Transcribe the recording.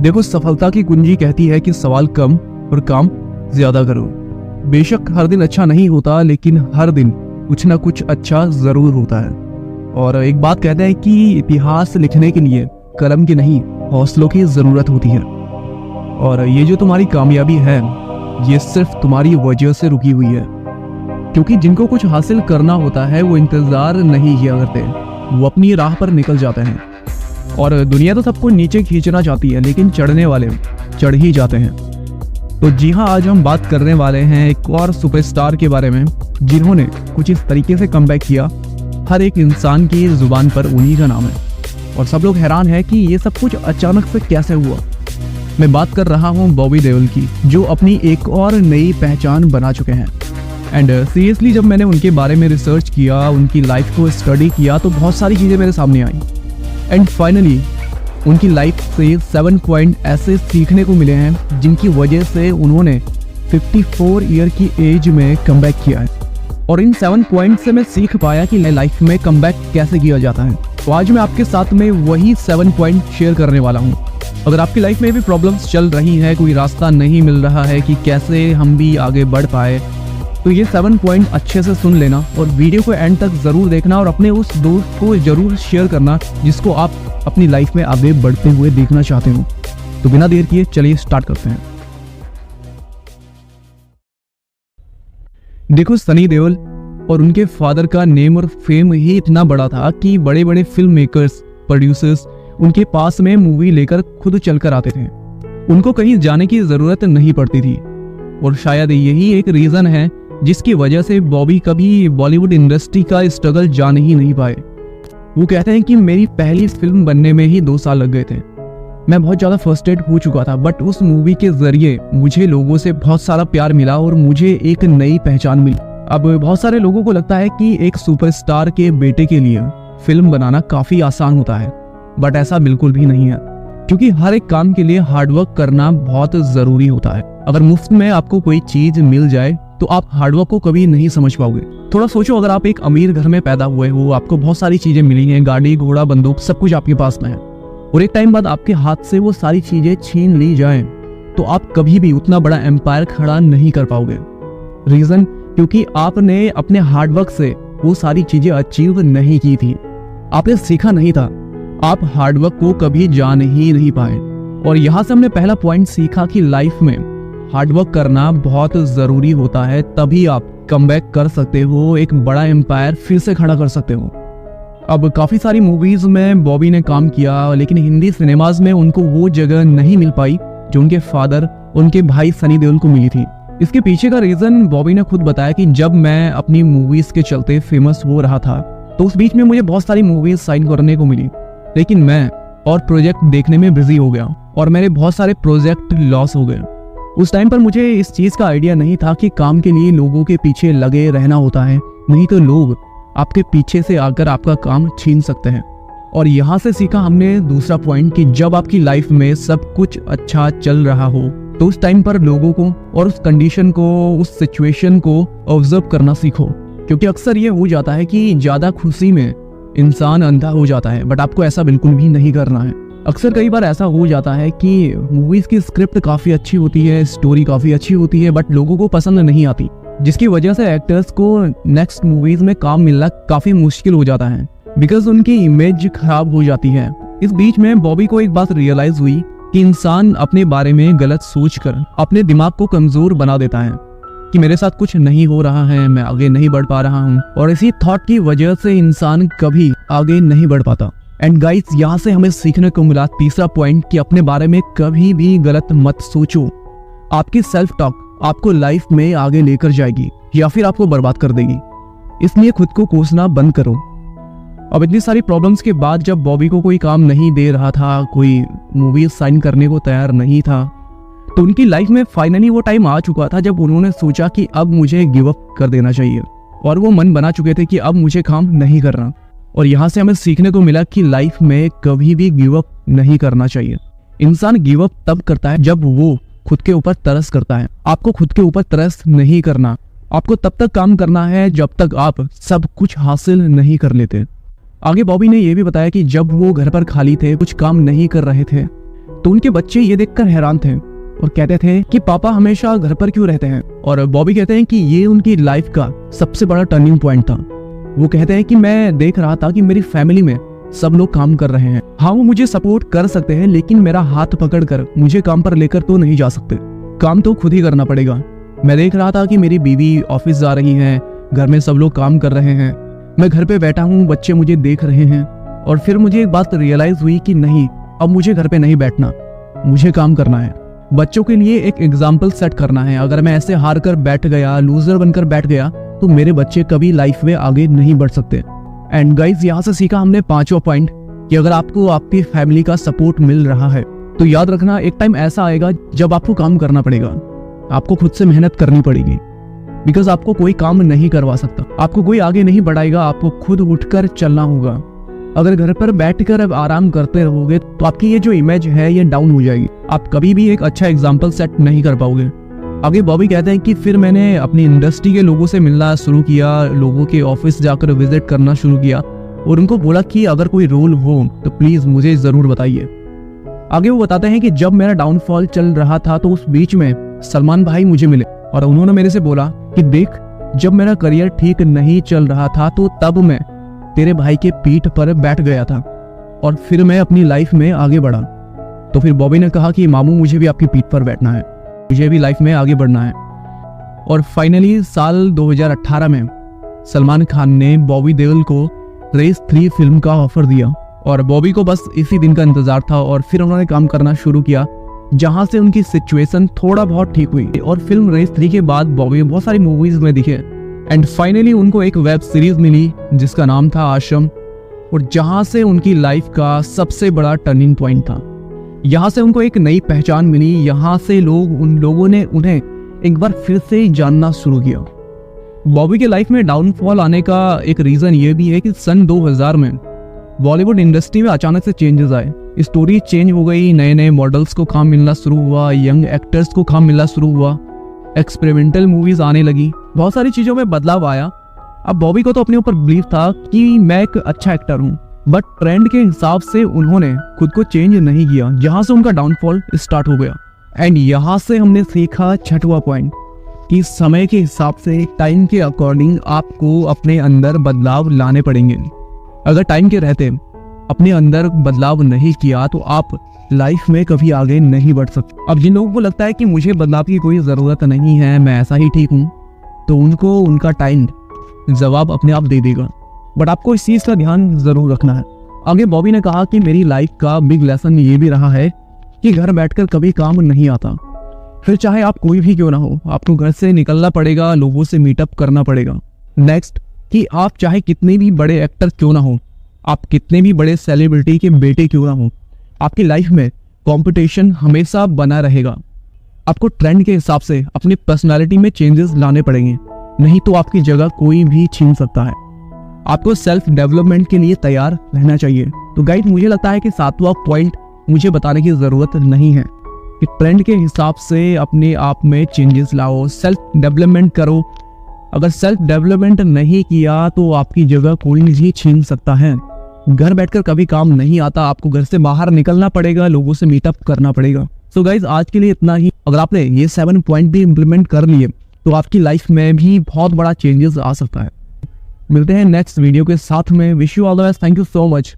देखो, सफलता की कुंजी कहती है कि सवाल कम और काम ज्यादा करो। बेशक हर दिन अच्छा नहीं होता, लेकिन हर दिन कुछ ना कुछ अच्छा जरूर होता है। और एक बात कहते हैं कि इतिहास लिखने के लिए कलम की नहीं, हौसलों की जरूरत होती है। और ये जो तुम्हारी कामयाबी है, ये सिर्फ तुम्हारी वजह से रुकी हुई है। क्योंकि जिनको कुछ हासिल करना होता है वो इंतजार नहीं किया करते, वो अपनी राह पर निकल जाते हैं। और दुनिया तो सबको नीचे खींचना चाहती है, लेकिन चढ़ने वाले चढ़ ही जाते हैं। तो जी हाँ, आज हम बात करने वाले हैं एक और सुपरस्टार के बारे में, जिन्होंने कुछ इस तरीके से कमबैक किया। हर एक इंसान की जुबान पर उन्हीं का नाम है और सब लोग हैरान है कि ये सब कुछ अचानक से कैसे हुआ। मैं बात कर रहा हूँ बॉबी देओल की, जो अपनी एक और नई पहचान बना चुके हैं। एंड सीरियसली जब मैंने उनके बारे में रिसर्च किया, उनकी लाइफ को स्टडी किया, तो बहुत सारी चीज़ें मेरे सामने आई। एंड फाइनली उनकी लाइफ से 7 पॉइंट ऐसे सीखने को मिले हैं जिनकी वजह से उन्होंने 54 ईयर की एज में कमबैक किया है। और इन 7 पॉइंट से मैं सीख पाया कि लाइफ में कमबैक कैसे किया जाता है। तो आज मैं आपके साथ में वही 7 पॉइंट शेयर करने वाला हूँ। अगर आपकी लाइफ में भी प्रॉब्लम्स चल रही है, कोई रास्ता नहीं मिल रहा है कि कैसे हम भी आगे बढ़ पाए, तो ये 7 पॉइंट अच्छे से सुन लेना और वीडियो को एंड तक ज़रूर देखना और अपने उस दोस्त को ज़रूर शेयर करना जिसको आप अपनी लाइफ में आगे बढ़ते हुए देखना चाहते हो। तो बिना देर किए चलिए स्टार्ट करते हैं। देखो, सनी देओल और उनके फादर का नेम और फेम ही इतना बड़ा था कि बड़े बड़े फिल्म मेकर्स, प्रोड्यूसर्स उनके पास में मूवी लेकर खुद चलकर आते थे। उनको कहीं जाने की ज़रूरत नहीं पड़ती थी। और शायद यही एक रीज़न है जिसकी वजह से बॉबी कभी बॉलीवुड इंडस्ट्री का स्ट्रगल जान ही नहीं पाए। वो कहते हैं कि मेरी पहली फिल्म बनने में ही 2 साल लग गए थे। मैं बहुत ज़्यादा फ्रस्ट्रेट हो चुका था, बट उस मूवी के जरिए मुझे लोगों से बहुत सारा प्यार मिला और मुझे एक नई पहचान मिली। अब बहुत सारे लोगों को लगता है कि एक सुपरस्टार के बेटे के लिए फिल्म बनाना काफ़ी आसान होता है, बट ऐसा बिल्कुल भी नहीं है। क्योंकि हर एक काम के लिए हार्डवर्क करना बहुत ज़रूरी होता है। अगर मुफ्त में आपको कोई चीज़ मिल जाए तो आप हार्डवर्क को कभी नहीं समझ पाओगे। थोड़ा सोचो, अगर आप एक अमीर घर में पैदा हुए हो, आपको बहुत सारी चीजें मिली हैं, गाड़ी, घोड़ा, बंदूक, सब कुछ आपके पास में है, और एक टाइम बाद आपके हाथ से वो सारी चीजें छीन ली जाएं, तो आप कभी भी उतना बड़ा एम्पायर खड़ा नहीं कर पाओगे। रीजन, क्योंकि आपने अपने हार्डवर्क से वो सारी चीजें अचीव नहीं की थी, आपने सीखा नहीं था, आप हार्डवर्क को कभी जान ही नहीं पाए। और यहाँ से हमने पहला पॉइंट सीखा कि लाइफ में हार्डवर्क करना बहुत ज़रूरी होता है, तभी आप कमबैक कर सकते हो, एक बड़ा एम्पायर फिर से खड़ा कर सकते हो। अब काफ़ी सारी मूवीज़ में बॉबी ने काम किया, लेकिन हिंदी सिनेमाज में उनको वो जगह नहीं मिल पाई जो उनके फादर, उनके भाई सनी देओल को मिली थी। इसके पीछे का रीज़न बॉबी ने खुद बताया कि जब मैं अपनी मूवीज़ के चलते फेमस हो रहा था, तो उस बीच में मुझे बहुत सारी मूवीज़ साइन करने को मिली, लेकिन मैं और प्रोजेक्ट देखने में बिजी हो गया और मेरे बहुत सारे प्रोजेक्ट लॉस हो गए। उस टाइम पर मुझे इस चीज़ का आइडिया नहीं था कि काम के लिए लोगों के पीछे लगे रहना होता है, नहीं तो लोग आपके पीछे से आकर आपका काम छीन सकते हैं। और यहाँ से सीखा हमने दूसरा पॉइंट कि जब आपकी लाइफ में सब कुछ अच्छा चल रहा हो, तो उस टाइम पर लोगों को और उस कंडीशन को, उस सिचुएशन को ऑब्जर्व करना सीखो। क्योंकि अक्सर ये हो जाता है कि ज़्यादा खुशी में इंसान अंधा हो जाता है, बट आपको ऐसा बिल्कुल भी नहीं करना है। अक्सर कई बार ऐसा हो जाता है कि मूवीज़ की स्क्रिप्ट काफ़ी अच्छी होती है, स्टोरी काफ़ी अच्छी होती है, बट लोगों को पसंद नहीं आती, जिसकी वजह से एक्टर्स को नेक्स्ट मूवीज़ में काम मिलना काफ़ी मुश्किल हो जाता है, बिकॉज उनकी इमेज खराब हो जाती है। इस बीच में बॉबी को एक बात रियलाइज़ हुई कि इंसान अपने बारे में गलत सोचकर अपने दिमाग को कमज़ोर बना देता है कि मेरे साथ कुछ नहीं हो रहा है, मैं आगे नहीं बढ़ पा रहा हूँ, और इसी थॉट की वजह से इंसान कभी आगे नहीं बढ़ पाता। एंड गाइस, यहाँ से हमें सीखने को मिला तीसरा पॉइंट कि अपने बारे में कभी भी गलत मत सोचो। आपकी सेल्फ टॉक आपको लाइफ में आगे लेकर जाएगी या फिर आपको बर्बाद कर देगी, इसलिए खुद को कोसना बंद करो। अब इतनी सारी प्रॉब्लम्स के बाद जब बॉबी को कोई काम नहीं दे रहा था, कोई मूवी साइन करने को तैयार नहीं था, तो उनकी लाइफ में फाइनली वो टाइम आ चुका था जब उन्होंने सोचा कि अब मुझे गिव अप कर देना चाहिए, और वो मन बना चुके थे कि अब मुझे काम नहीं करना। और यहाँ से हमें सीखने को मिला कि लाइफ में कभी भी गिव अप नहीं करना चाहिए। इंसान गिव अप तब करता है जब वो खुद के ऊपर तरस करता है। आपको खुद के ऊपर तरस नहीं करना, आपको तब तक काम करना है जब तक आप सब कुछ हासिल नहीं कर लेते। आगे बॉबी ने यह भी बताया कि जब वो घर पर खाली थे, कुछ काम नहीं कर रहे थे, तो उनके बच्चे ये देखकर हैरान थे और कहते थे कि पापा हमेशा घर पर क्यों रहते हैं। और बॉबी कहते हैं कि ये उनकी लाइफ का सबसे बड़ा टर्निंग पॉइंट था। वो कहते हैं कि मैं देख रहा था कि मेरी फैमिली में सब लोग काम कर रहे हैं। हाँ, वो मुझे सपोर्ट कर सकते हैं, लेकिन मेरा हाथ पकड़कर मुझे काम पर लेकर तो नहीं जा सकते। काम तो खुद ही करना पड़ेगा। मैं देख रहा था कि मेरी बीवी ऑफिस जा रही है, घर में सब लोग काम कर रहे हैं, मैं घर पे बैठा हूँ, बच्चे मुझे देख रहे हैं। और फिर मुझे एक बात रियलाइज हुई कि नहीं, अब मुझे घर पे नहीं बैठना, मुझे काम करना है। बच्चों के लिए एक एग्जाम्पल सेट करना है। अगर मैं ऐसे हार कर बैठ गया, लूजर बनकर बैठ गया, तो मेरे बच्चे कभी लाइफ में आगे नहीं बढ़ सकते। एंड गाइज, यहाँ से सीखा हमने 5वां पॉइंट कि अगर आपको आपकी फैमिली का सपोर्ट मिल रहा है तो याद रखना, एक टाइम ऐसा आएगा जब आपको काम करना पड़ेगा, आपको खुद से मेहनत करनी पड़ेगी। बिकॉज आपको कोई काम नहीं करवा सकता, आपको कोई आगे नहीं बढ़ाएगा, आपको खुद उठकर चलना होगा। अगर घर पर बैठकर अब आराम करते रहोगे तो आपकी ये जो इमेज है ये डाउन हो जाएगी, आप कभी भी एक अच्छा एग्जाम्पल सेट नहीं कर पाओगे। आगे बॉबी कहते हैं कि फिर मैंने अपनी इंडस्ट्री के लोगों से मिलना शुरू किया, लोगों के ऑफिस जाकर विजिट करना शुरू किया और उनको बोला कि अगर कोई रोल हो तो प्लीज मुझे जरूर बताइए। आगे वो बताते हैं कि जब मेरा डाउनफॉल चल रहा था तो उस बीच में सलमान भाई मुझे मिले और उन्होंने मेरे से बोला कि देख, जब मेरा करियर ठीक नहीं चल रहा था तो तब मैं तेरे भाई के पीठ पर बैठ गया था और फिर मैं अपनी लाइफ में आगे बढ़ा। तो फिर बॉबी ने कहा कि मामू, मुझे भी आपकी पीठ पर बैठना है, मुझे भी लाइफ में आगे बढ़ना है। और फाइनली साल 2018 में सलमान खान ने बॉबी देओल को रेस 3 फिल्म का ऑफर दिया और बॉबी को बस इसी दिन का इंतजार था। और फिर उन्होंने काम करना शुरू किया, जहां से उनकी सिचुएशन थोड़ा बहुत ठीक हुई। और फिल्म रेस 3 के बाद बॉबी बहुत सारी मूवीज में दिखे एंड फाइनली उनको एक वेब सीरीज मिली जिसका नाम था आश्रम, और जहां से उनकी लाइफ का सबसे बड़ा टर्निंग पॉइंट था। यहाँ से उनको एक नई पहचान मिली, यहाँ से उन लोगों ने उन्हें एक बार फिर से जानना शुरू किया। बॉबी के लाइफ में डाउनफॉल आने का एक रीजन ये भी है कि सन 2000 में बॉलीवुड इंडस्ट्री में अचानक से चेंजेस आए, स्टोरी चेंज हो गई, नए नए मॉडल्स को काम मिलना शुरू हुआ, यंग एक्टर्स को काम मिलना शुरू हुआ, एक्सपेरिमेंटल मूवीज आने लगी, बहुत सारी चीजों में बदलाव आया। अब बॉबी को तो अपने ऊपर बिलीव था कि मैं एक अच्छा एक्टर हूँ, बट ट्रेंड के हिसाब से उन्होंने खुद को चेंज नहीं किया, जहां से उनका डाउनफॉल स्टार्ट हो गया। एंड यहाँ से हमने सीखा 6वां पॉइंट कि समय के हिसाब से, टाइम के अकॉर्डिंग आपको अपने अंदर बदलाव लाने पड़ेंगे। अगर टाइम के रहते अपने अंदर बदलाव नहीं किया तो आप लाइफ में कभी आगे नहीं बढ़ सकते। अब जिन लोगों को लगता है कि मुझे बदलाव की कोई ज़रूरत नहीं है, मैं ऐसा ही ठीक हूँ, तो उनको उनका टाइम जवाब अपने आप दे देगा। बट आपको इस चीज़ का ध्यान ज़रूर रखना है। आगे बॉबी ने कहा कि मेरी लाइफ का बिग लेसन ये भी रहा है कि घर बैठकर कभी काम नहीं आता। फिर चाहे आप कोई भी क्यों ना हो, आपको घर से निकलना पड़ेगा, लोगों से मीटअप करना पड़ेगा। नेक्स्ट, कि आप चाहे कितने भी बड़े एक्टर क्यों ना हो, आप कितने भी बड़े सेलिब्रिटी के बेटे क्यों ना हो, आपकी लाइफ में कंपटीशन हमेशा बना रहेगा। आपको ट्रेंड के हिसाब से अपनी पर्सनालिटी में चेंजेस लाने पड़ेंगे, नहीं तो आपकी जगह कोई भी छीन सकता है। आपको सेल्फ डेवलपमेंट के लिए तैयार रहना चाहिए। तो गाइड, मुझे लगता है कि 7वां पॉइंट मुझे बताने की जरूरत नहीं है कि ट्रेंड के हिसाब से अपने आप में चेंजेस लाओ, सेल्फ डेवलपमेंट करो। अगर सेल्फ डेवलपमेंट नहीं किया तो आपकी जगह कोई भी छीन सकता है। घर बैठकर कभी काम नहीं आता, आपको घर से बाहर निकलना पड़ेगा, लोगों से मीटअप करना पड़ेगा। सो गाइज, आज के लिए इतना ही। अगर आपने ये 7 पॉइंट भी इम्प्लीमेंट कर लिए तो आपकी लाइफ में भी बहुत बड़ा चेंजेस आ सकता है। मिलते हैं नेक्स्ट वीडियो के साथ में। Wish you all the best. Thank you so much.